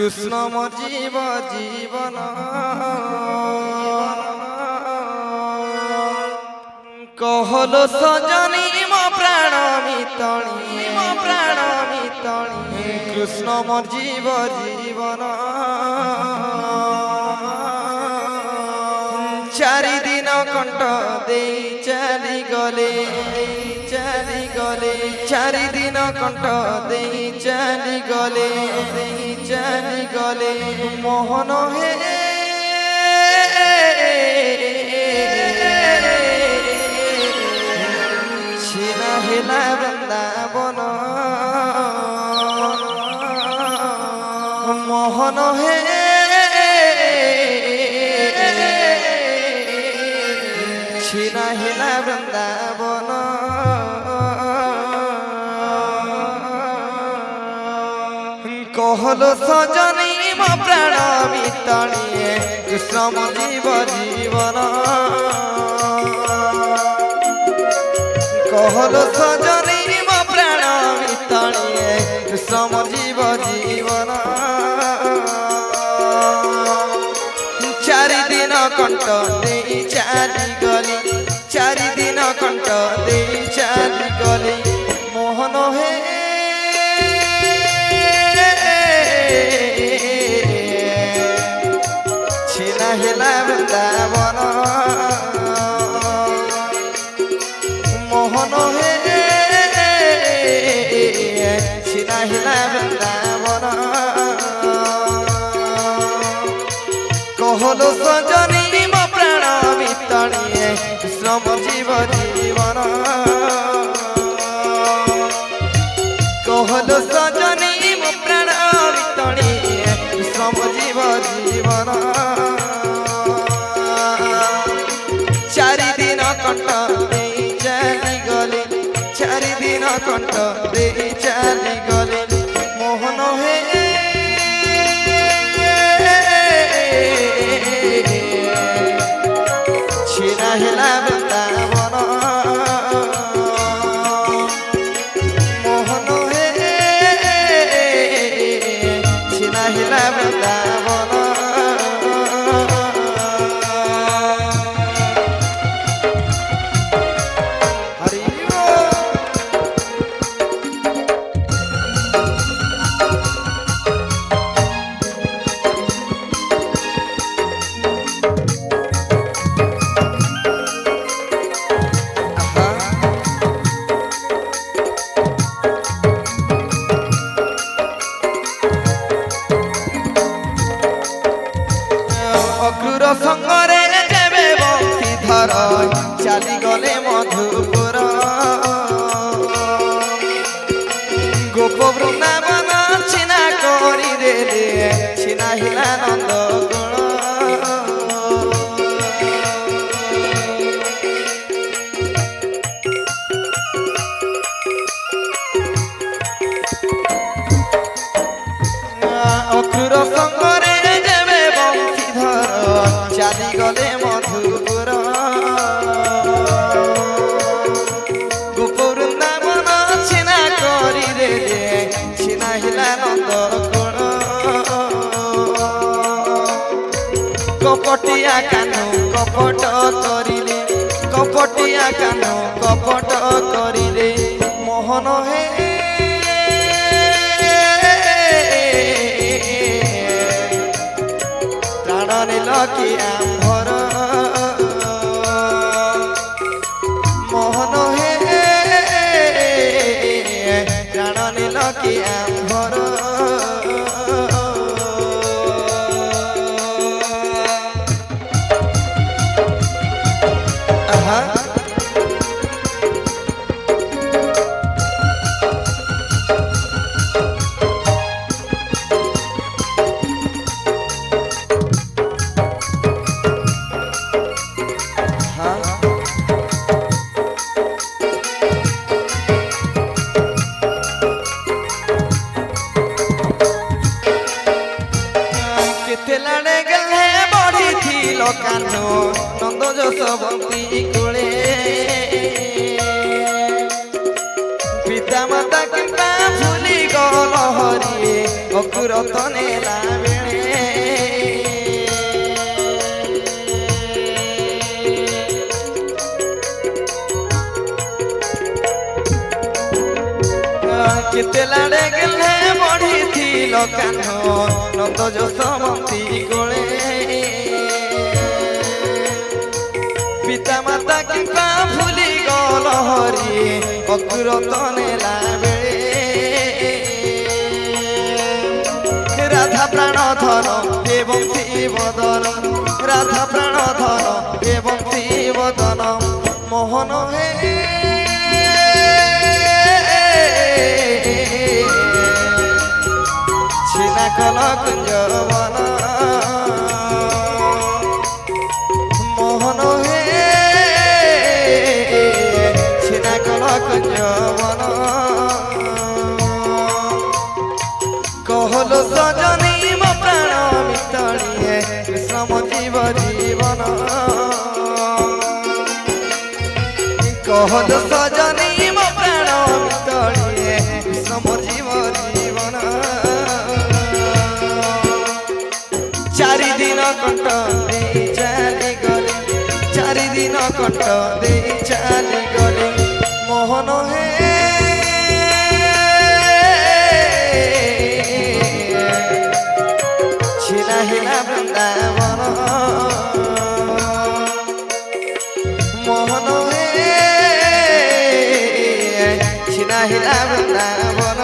कृष्ण मोर जीव जीवन कहलो सजनी मो प्राण मितणी कृष्ण मोर जीव जीवन चारि दिन कंठ दे चली गले चारि दिन कंठ दे चली गले मोहन हे छिना हेला वृंदावन मोहन हे छिना हेला वृंदावन कहलो सजनी मो प्राण मितणी कृष्ण मो जीव जीवन कहलो सजनी मो प्राण मितणी कृष्ण मो जीव जीवन चारि दिन कंठ दे चली गली चारि दिन कंठ दे चली गली मोहन हे छिना हेला वृंदावन मोहन हे छिना हेला वृंदावन कहलो सजनी मो प्राण मितणी कृष्ण मो जीव जीवन कहलो सजनी मो प्राण मितणी कृष्ण मो जीव जीवन चारि दिन कंठ दे चली गले चारि दिन कंठ दे चली गले मोहन हे छिना हेला वृंदावन मोहन हे छिना हेला वृंदावन हरि अक्रूर संगरे जेबे बंशीधर चली गले मधुपुर गोप वृंदावन छिना करी देले छिना हिला नंद अक्रूर संगरे जेबे बंशीधर चली गले मधुपुर गोप वृंदावन छिना करी देले छिना हिला नंद कपटिया कानु कपट करिले कपटिया कानु कपट करिले मोहन हे प्राण नील कि आंभर मोहन हे प्राण नील कि आंभर लाड़े गले बढ़ी थी कानो नंद जशवंती कोले पिता माता किंता भूली गल हरिए ଅକୁରତ ନେଲା ବେଳେ କେତେ ଲାଡ଼େ ଗେଲେ ବଢ଼ିଥିଲ କାହ୍ନ ନନ୍ଦ ଯଶୋମତୀ କୋଳେ ପିତା ମାତା କିମ୍ବା ଭୁଲି ଗଲ ହରି ଅକୁରତ ନେଲା ବେଳେ ରାଧା ପ୍ରାଣ ଧନ ଏବଂ ବଦନ ରାଧା ପ୍ରାଣ ଧନ ଏବଂ ବଦନ ମୋହନ ହେ ଛିନା କଲ କୁଞ୍ଜବନ ମୋହନ ହେ ଛିନା କଲ କୁଞ୍ଜବନ कहलो सजनी मो प्राण मितलिए श्रम जीव जीवन कहलो सजनी मो प्राण मितलिए श्रम जीव जीवन चारि दिन कंठ दे चली गली चारि दिन कंठ दे चली गली मोहन हे हिला वृंदावन मोहन हे छिना हिला वृंदावन